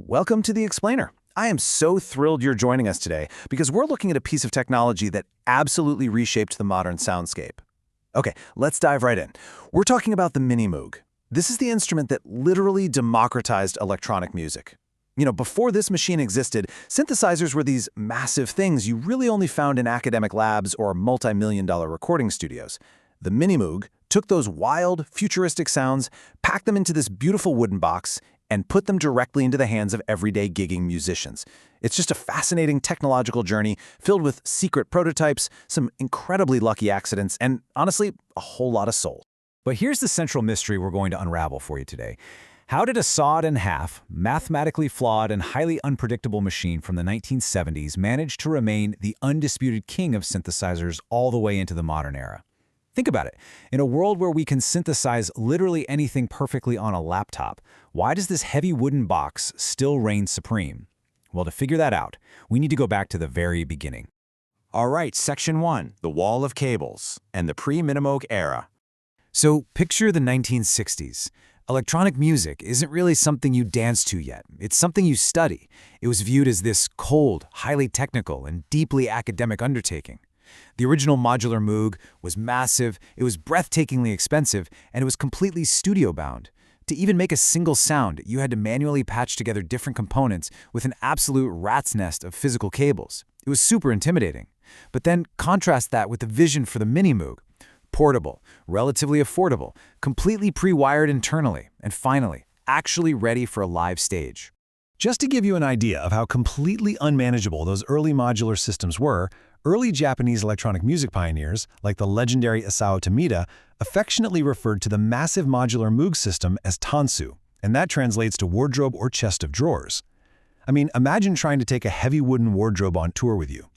Welcome to The Explainer. I am so thrilled you're joining us today because we're looking at a piece of technology that absolutely reshaped the modern soundscape. Okay, let's dive right in. We're talking about the Minimoog. This is the instrument that literally democratized electronic music. Before this machine existed, synthesizers were these massive things you really only found in academic labs or multi-million-dollar recording studios. The Minimoog took those wild, futuristic sounds, packed them into this beautiful wooden box, and put them directly into the hands of everyday gigging musicians. It's just a fascinating technological journey filled with secret prototypes, some incredibly lucky accidents, and honestly, a whole lot of soul. But here's the central mystery we're going to unravel for you today. How did a sawed-in-half, mathematically flawed, and highly unpredictable machine from the 1970s manage to remain the undisputed king of synthesizers all the way into the modern era? Think about it. In a world where we can synthesize literally anything perfectly on a laptop, why does this heavy wooden box still reign supreme? Well, to figure that out, we need to go back to the very beginning. All right, Section 1, the wall of cables, and the pre-Minimoog era. So picture the 1960s. Electronic music isn't really something you dance to yet. It's something you study. It was viewed as this cold, highly technical, and deeply academic undertaking. The original modular Moog was massive, it was breathtakingly expensive, and it was completely studio-bound. To even make a single sound, you had to manually patch together different components with an absolute rat's nest of physical cables. It was super intimidating. But then contrast that with the vision for the Minimoog. Portable, relatively affordable, completely pre-wired internally, and finally, actually ready for a live stage. Just to give you an idea of how completely unmanageable those early modular systems were, early Japanese electronic music pioneers, like the legendary Isao Tomita, affectionately referred to the massive modular Moog system as tansu, and that translates to wardrobe or chest of drawers. I mean, imagine trying to take a heavy wooden wardrobe on tour with you.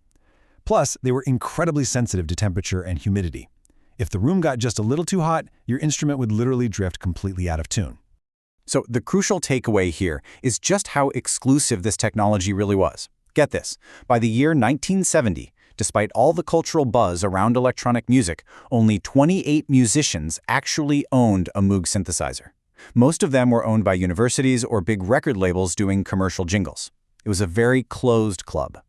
Plus, they were incredibly sensitive to temperature and humidity. If the room got just a little too hot, your instrument would literally drift completely out of tune. So the crucial takeaway here is just how exclusive this technology really was. Get this, by the year 1970, despite all the cultural buzz around electronic music, only 28 musicians actually owned a Moog synthesizer. Most of them were owned by universities or big record labels doing commercial jingles. It was a very closed club.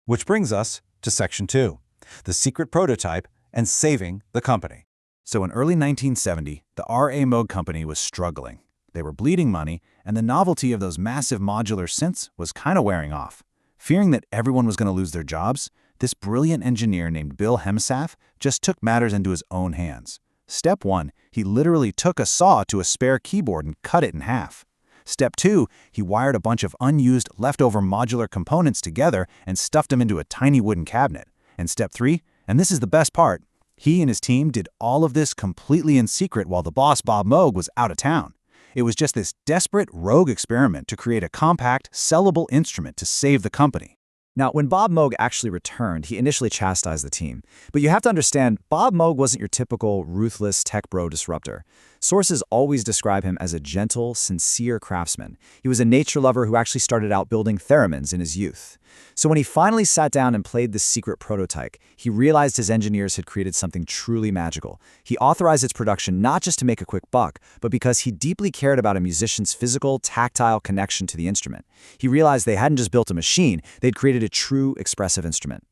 Which brings us to Section 2, the secret prototype and saving the company. So in early 1970, the R.A. Moog company was struggling. They were bleeding money, and the novelty of those massive modular synths was kind of wearing off. Fearing that everyone was going to lose their jobs, this brilliant engineer named Bill Hemsaf just took matters into his own hands. Step 1, he literally took a saw to a spare keyboard and cut it in half. Step 2, he wired a bunch of unused, leftover modular components together and stuffed them into a tiny wooden cabinet. And Step 3, and this is the best part, he and his team did all of this completely in secret while the boss, Bob Moog, was out of town. It was just this desperate rogue experiment to create a compact, sellable instrument to save the company. Now, when Bob Moog actually returned, he initially chastised the team. But you have to understand, Bob Moog wasn't your typical ruthless tech bro disruptor. Sources always describe him as a gentle, sincere craftsman. He was a nature lover who actually started out building theremins in his youth. So when he finally sat down and played this secret prototype, he realized his engineers had created something truly magical. He authorized its production not just to make a quick buck, but because he deeply cared about a musician's physical, tactile connection to the instrument. He realized they hadn't just built a machine, they'd created a true expressive instrument.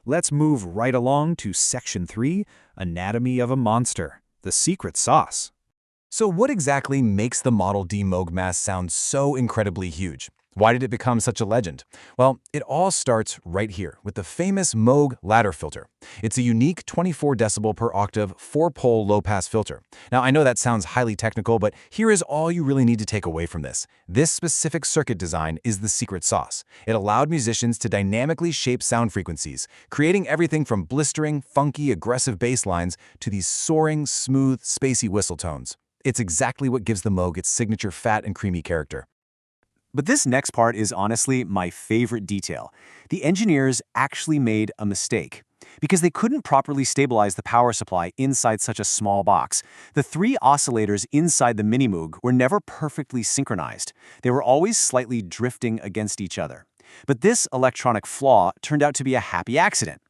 Let's move right along to Section 3, Anatomy of a Monster, the secret sauce. So what exactly makes the Model D Moog Mass sound so incredibly huge? Why did it become such a legend? Well, it all starts right here with the famous Moog ladder filter. It's a unique 24 decibel per octave 4-pole low-pass filter. Now, I know that sounds highly technical, but here is all you really need to take away from this. This specific circuit design is the secret sauce. It allowed musicians to dynamically shape sound frequencies, creating everything from blistering, funky, aggressive bass lines to these soaring, smooth, spacey whistle tones. It's exactly what gives the Moog its signature fat and creamy character. But this next part is honestly my favorite detail. The engineers actually made a mistake. Because they couldn't properly stabilize the power supply inside such a small box, the 3 oscillators inside the Minimoog were never perfectly synchronized. They were always slightly drifting against each other. But this electronic flaw turned out to be a happy accident.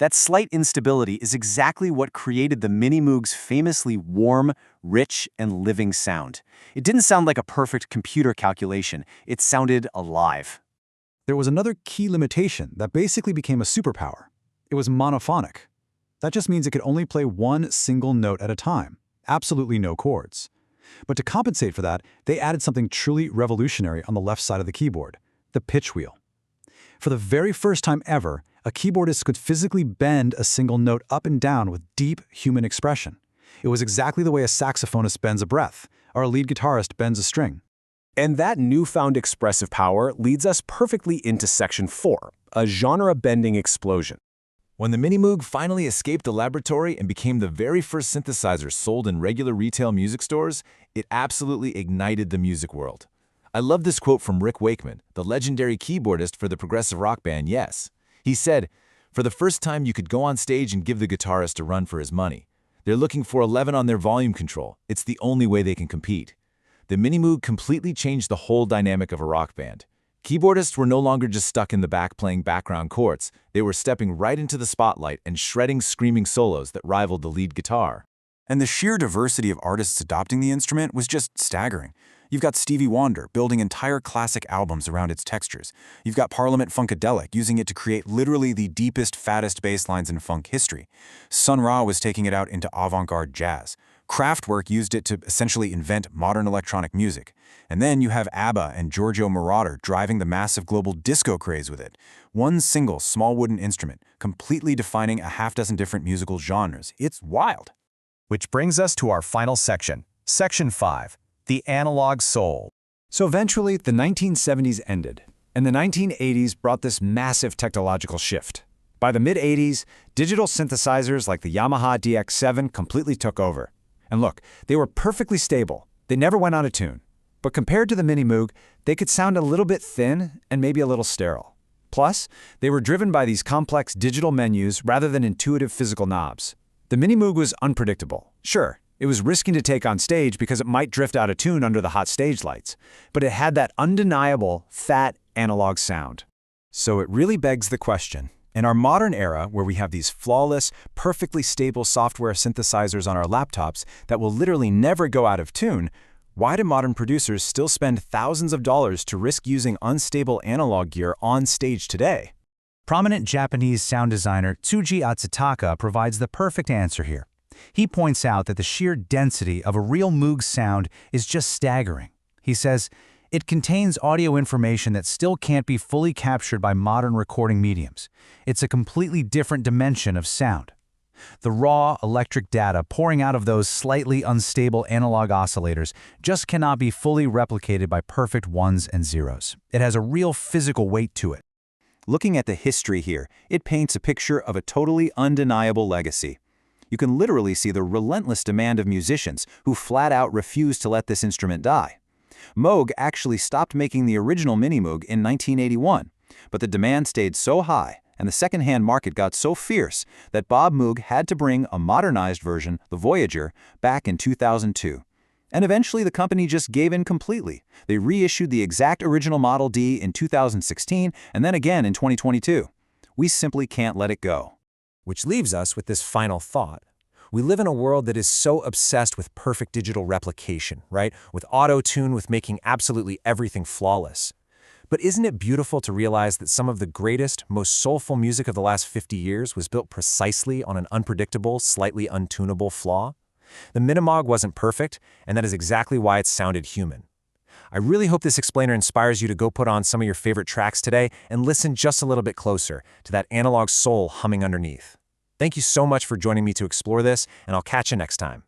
That slight instability is exactly what created the Minimoog's famously warm, rich, and living sound. It didn't sound like a perfect computer calculation. It sounded alive. There was another key limitation that basically became a superpower. It was monophonic. That just means it could only play one single note at a time, absolutely no chords. But to compensate for that, they added something truly revolutionary on the left side of the keyboard, the pitch wheel. For the very first time ever, a keyboardist could physically bend a single note up and down with deep human expression. It was exactly the way a saxophonist bends a breath, or a lead guitarist bends a string. And that newfound expressive power leads us perfectly into Section 4, a genre-bending explosion. When the Minimoog finally escaped the laboratory and became the very first synthesizer sold in regular retail music stores, it absolutely ignited the music world. I love this quote from Rick Wakeman, the legendary keyboardist for the progressive rock band Yes. He said, "For the first time you could go on stage and give the guitarist a run for his money. They're looking for 11 on their volume control. It's the only way they can compete." The Minimoog completely changed the whole dynamic of a rock band. Keyboardists were no longer just stuck in the back playing background chords. They were stepping right into the spotlight and shredding screaming solos that rivaled the lead guitar. And the sheer diversity of artists adopting the instrument was just staggering. You've got Stevie Wonder building entire classic albums around its textures. You've got Parliament Funkadelic using it to create literally the deepest, fattest bass lines in funk history. Sun Ra was taking it out into avant-garde jazz. Kraftwerk used it to essentially invent modern electronic music. And then you have ABBA and Giorgio Moroder driving the massive global disco craze with it. One single small wooden instrument, completely defining a half-dozen different musical genres. It's wild. Which brings us to our final section, Section 5, the analog soul. So eventually, the 1970s ended, and the 1980s brought this massive technological shift. By the mid-80s, digital synthesizers like the Yamaha DX7 completely took over. And look, they were perfectly stable. They never went out of tune. But compared to the Minimoog, they could sound a little bit thin and maybe a little sterile. Plus, they were driven by these complex digital menus rather than intuitive physical knobs. The Minimoog was unpredictable. Sure, it was risking to take on stage because it might drift out of tune under the hot stage lights, but it had that undeniable, fat, analog sound. So it really begs the question, in our modern era where we have these flawless, perfectly stable software synthesizers on our laptops that will literally never go out of tune, why do modern producers still spend thousands of dollars to risk using unstable analog gear on stage today? Prominent Japanese sound designer Tsuji Atsutaka provides the perfect answer here. He points out that the sheer density of a real Moog sound is just staggering. He says, "It contains audio information that still can't be fully captured by modern recording mediums. It's a completely different dimension of sound. The raw electric data pouring out of those slightly unstable analog oscillators just cannot be fully replicated by perfect ones and zeros. It has a real physical weight to it." Looking at the history here, it paints a picture of a totally undeniable legacy. You can literally see the relentless demand of musicians who flat out refuse to let this instrument die. Moog actually stopped making the original Minimoog in 1981, but the demand stayed so high and the second-hand market got so fierce that Bob Moog had to bring a modernized version, the Voyager, back in 2002. And eventually the company just gave in completely. They reissued the exact original Model D in 2016 and then again in 2022. We simply can't let it go. Which leaves us with this final thought. We live in a world that is so obsessed with perfect digital replication, right? With auto-tune, with making absolutely everything flawless. But isn't it beautiful to realize that some of the greatest, most soulful music of the last 50 years was built precisely on an unpredictable, slightly untunable flaw? The Minimoog wasn't perfect, and that is exactly why it sounded human. I really hope this explainer inspires you to go put on some of your favorite tracks today and listen just a little bit closer to that analog soul humming underneath. Thank you so much for joining me to explore this, and I'll catch you next time.